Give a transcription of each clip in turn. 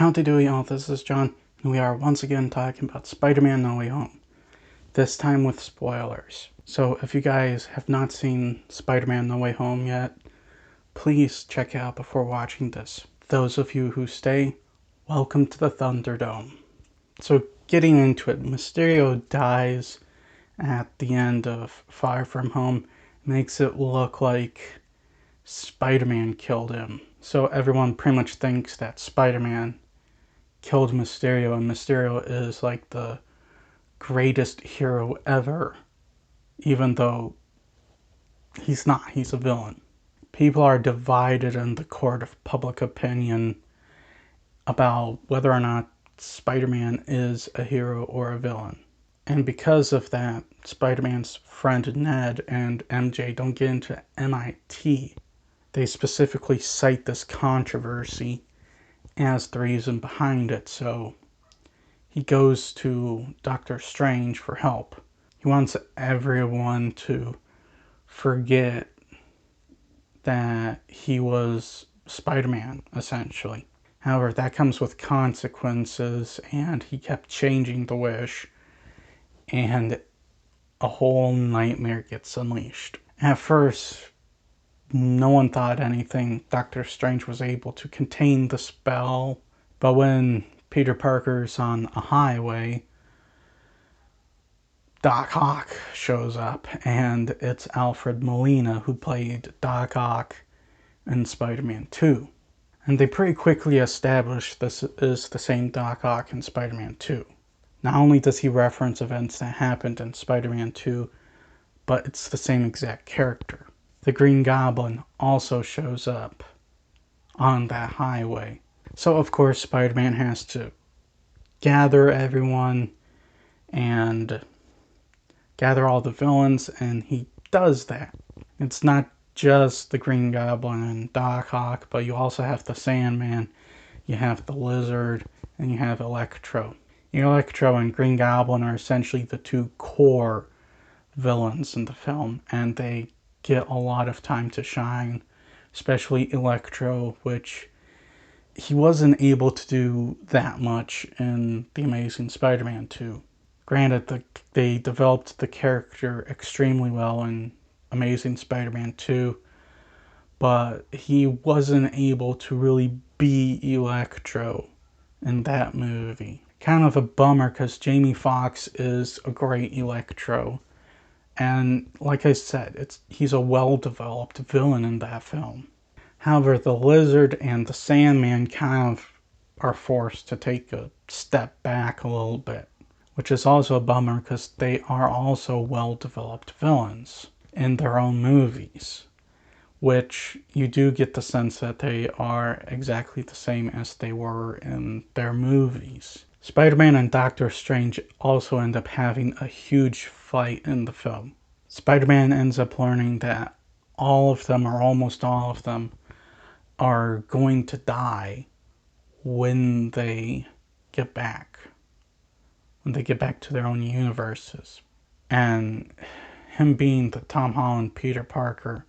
Howdy do y'all, this is John, and we are once again talking about Spider-Man No Way Home. This time with spoilers. So if you guys have not seen Spider-Man No Way Home yet, please check it out before watching this. Those of you who stay, welcome to the Thunderdome. So getting into it, Mysterio dies at the end of Far From Home, makes it look like Spider-Man killed him. So everyone pretty much thinks that Spider-Man killed Mysterio, and Mysterio is like the greatest hero ever, even though he's not. He's a villain. People are divided in the court of public opinion about whether or not Spider-Man is a hero or a villain. And because of that, Spider-Man's friend Ned and MJ don't get into MIT. They specifically cite this controversy as the reason behind it, so he goes to Doctor Strange for help. He wants everyone to forget that he was Spider-Man, essentially. However, that comes with consequences, and he kept changing the wish, and a whole nightmare gets unleashed. At first, no one thought anything. Doctor Strange was able to contain the spell, but when Peter Parker's on a highway, Doc Ock shows up, and it's Alfred Molina who played Doc Ock in Spider-Man 2. And they pretty quickly established this is the same Doc Ock in Spider-Man 2. Not only does he reference events that happened in Spider-Man 2, but it's the same exact character. The Green Goblin also shows up on that highway. So of course Spider-Man has to gather everyone and gather all the villains, and he does that. It's not just the Green Goblin and Doc Ock, but you also have the Sandman, you have the Lizard, and you have Electro. Electro and Green Goblin are essentially the two core villains in the film, and they get a lot of time to shine, especially Electro, which he wasn't able to do that much in The Amazing Spider-Man 2. Granted, they developed the character extremely well in Amazing Spider-Man 2, but he wasn't able to really be Electro in that movie. Kind of a bummer, because Jamie Foxx is a great Electro, and like I said, he's a well-developed villain in that film. However, the Lizard and the Sandman kind of are forced to take a step back a little bit, which is also a bummer because they are also well-developed villains in their own movies, which you do get the sense that they are exactly the same as they were in their movies. Spider-Man and Doctor Strange also end up having a huge fight in the film. Spider-Man ends up learning that all of them, or almost all of them, are going to die when they get back. When they get back to their own universes. And him being the Tom Holland Peter Parker,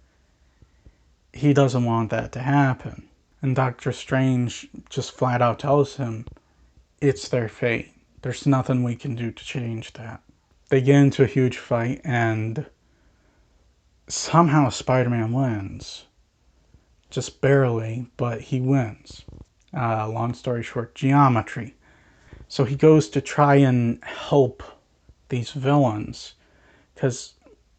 he doesn't want that to happen. And Doctor Strange just flat out tells him it's their fate. There's nothing we can do to change that. They get into a huge fight, and somehow Spider-Man wins. Just barely, but he wins. Long story short, geometry. So he goes to try and help these villains, because,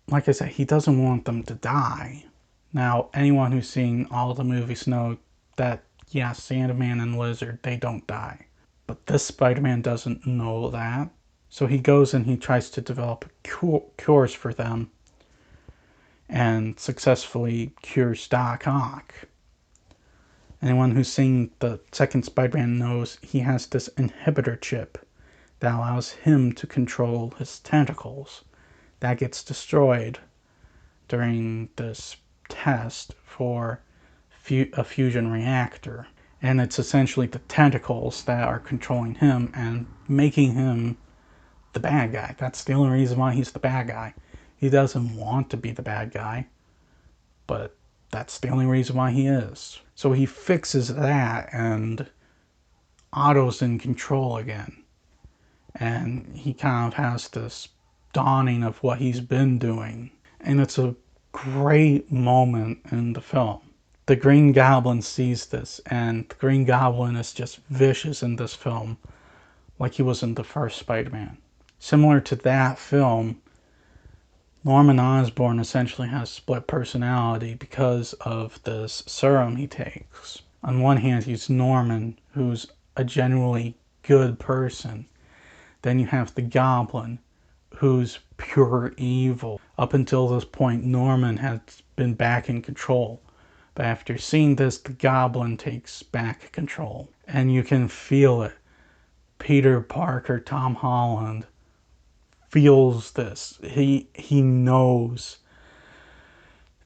like I said, he doesn't want them to die. Now, anyone who's seen all the movies know that, yeah, Sandman and Lizard, they don't die. But this Spider-Man doesn't know that. So he goes and he tries to develop cures for them, and successfully cures Doc Ock. Anyone who's seen the second Spider-Man knows he has this inhibitor chip that allows him to control his tentacles. That gets destroyed during this test for a fusion reactor. And it's essentially the tentacles that are controlling him and making him the bad guy. That's the only reason why he's the bad guy. He doesn't want to be the bad guy, but that's the only reason why he is. So he fixes that, and Otto's in control again. And he kind of has this dawning of what he's been doing. And it's a great moment in the film. The Green Goblin sees this, and the Green Goblin is just vicious in this film, like he was in the first Spider-Man. Similar to that film, Norman Osborn essentially has split personality because of this serum he takes. On one hand, he's Norman, who's a genuinely good person. Then you have the Goblin, who's pure evil. Up until this point, Norman has been back in control. But after seeing this, the Goblin takes back control. And you can feel it. Peter Parker, Tom Holland, feels this. He knows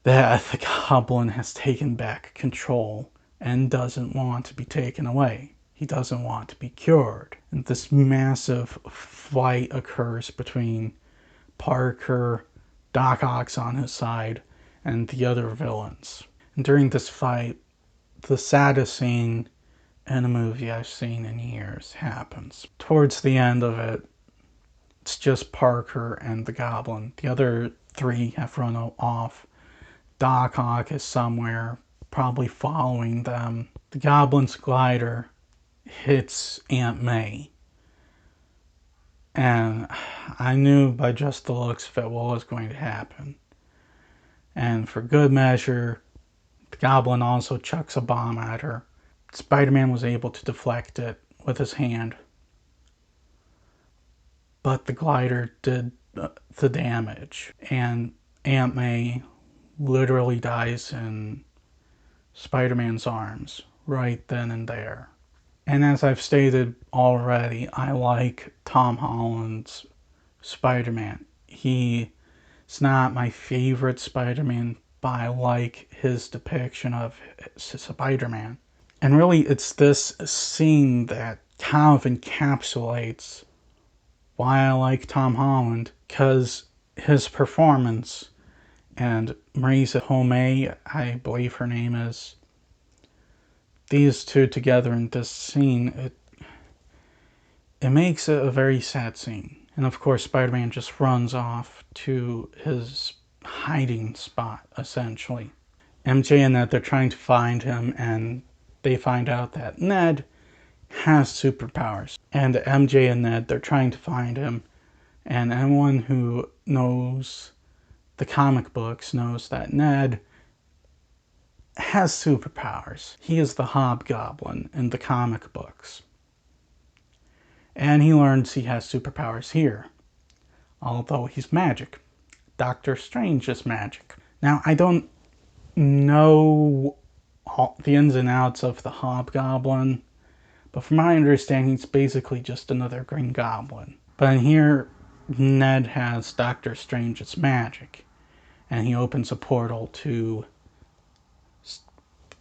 that the Goblin has taken back control and doesn't want to be taken away. He doesn't want to be cured. And this massive fight occurs between Parker, Doc Ock's on his side, and the other villains. And during this fight, the saddest scene in a movie I've seen in years happens. Towards the end of it, it's just Parker and the Goblin. The other three have run off. Doc Ock is somewhere, probably following them. The Goblin's glider hits Aunt May. And I knew by just the looks of it what was going to happen. And for good measure, the Goblin also chucks a bomb at her. Spider-Man was able to deflect it with his hand. But the glider did the damage. And Aunt May literally dies in Spider-Man's arms right then and there. And as I've stated already, I like Tom Holland's Spider-Man. He's not my favorite Spider-Man, but I like his depiction of Spider-Man. And really, it's this scene that kind of encapsulates why I like Tom Holland, because his performance and Marisa Tomei, I believe her name is, these two together in this scene, it makes it a very sad scene. And of course, Spider-Man just runs off to his hiding spot, essentially. MJ and Ned, they're trying to find him, and they find out that Ned has superpowers. And MJ and Ned, they're trying to find him, and anyone who knows the comic books knows that Ned has superpowers. He is the Hobgoblin in the comic books. And he learns he has superpowers here, although he's magic. Doctor Strange is magic. Now, I don't know the ins and outs of the Hobgoblin, but from my understanding, it's basically just another Green Goblin. But in here, Ned has Doctor Strange's magic, and he opens a portal to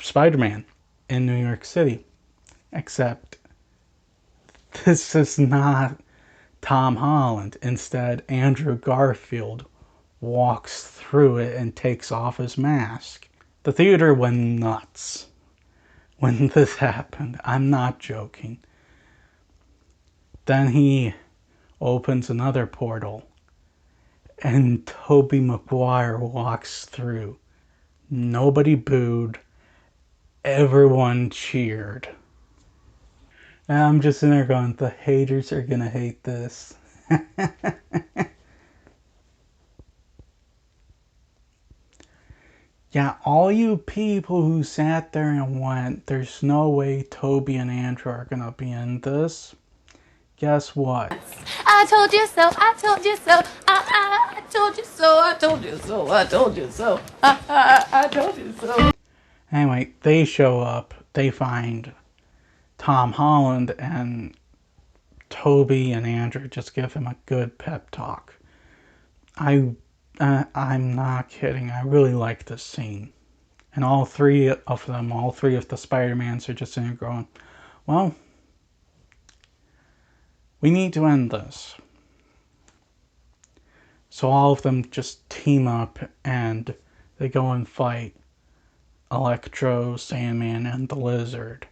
Spider-Man in New York City. Except this is not Tom Holland. Instead, Andrew Garfield walks through it and takes off his mask. The theater went nuts when this happened. I'm not joking. Then he opens another portal, and Tobey Maguire walks through. Nobody booed. Everyone cheered. And I'm just in there going, the haters are gonna hate this. Yeah, all you people who sat there and went, there's no way Toby and Andrew are gonna be in this. Guess what? I told you so, I told you so, I told you so, I told you so, I told you so, I told you so. Anyway, they show up, they find Tom Holland, and Toby and Andrew just give him a good pep talk. I'm not kidding, I really like this scene. And all three of the Spider-Mans are just in there going, well, we need to end this. So all of them just team up and they go and fight Electro, Sandman, and the Lizard.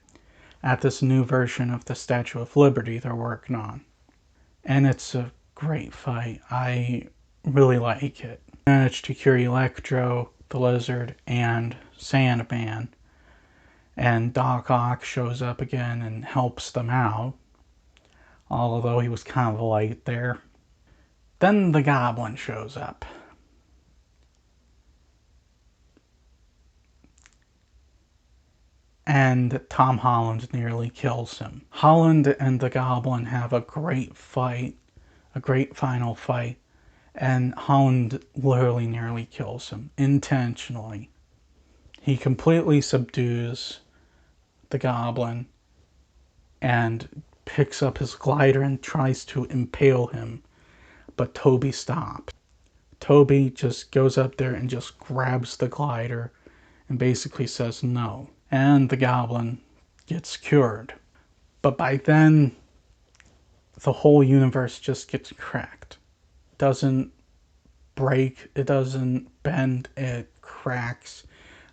at this new version of the Statue of Liberty they're working on. And it's a great fight. I really like it. Managed to cure Electro, the Lizard, and Sandman. And Doc Ock shows up again and helps them out, although he was kind of late there. Then the Goblin shows up. And Tom Holland nearly kills him. Holland and the Goblin have a great fight, a great final fight, and Holland literally nearly kills him, intentionally. He completely subdues the Goblin and picks up his glider and tries to impale him, but Toby stops. Toby just goes up there and just grabs the glider and basically says no. And the Goblin gets cured. But by then, the whole universe just gets cracked. It doesn't break, it doesn't bend, it cracks.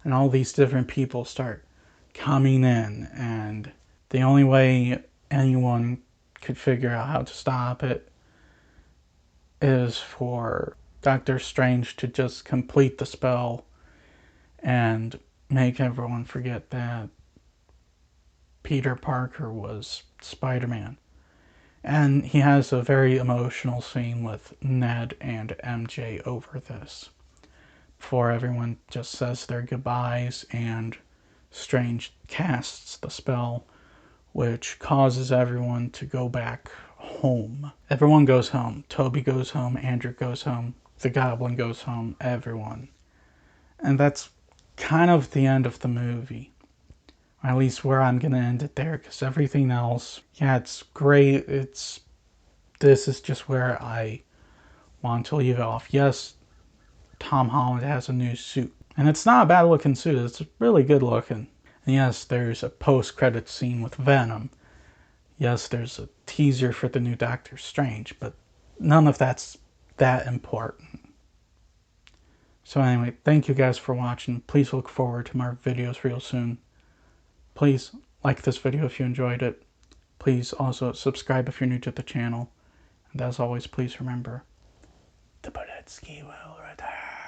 And all these different people start coming in. And the only way anyone could figure out how to stop it is for Doctor Strange to just complete the spell and make everyone forget that Peter Parker was Spider-Man. And he has a very emotional scene with Ned and MJ over this, before everyone just says their goodbyes and Strange casts the spell, which causes everyone to go back home. Everyone goes home. Toby goes home, Andrew goes home, the Goblin goes home, everyone. And that's kind of the end of the movie. Or at least where I'm going to end it there, because everything else, yeah, it's great. This is just where I want to leave it off. Yes, Tom Holland has a new suit. And it's not a bad looking suit. It's really good looking. And yes, there's a post-credit scene with Venom. Yes, there's a teaser for the new Doctor Strange, but none of that's that important. So anyway, thank you guys for watching. Please look forward to more videos real soon. Please like this video if you enjoyed it. Please also subscribe if you're new to the channel. And as always, please remember, the Bulletsky will return.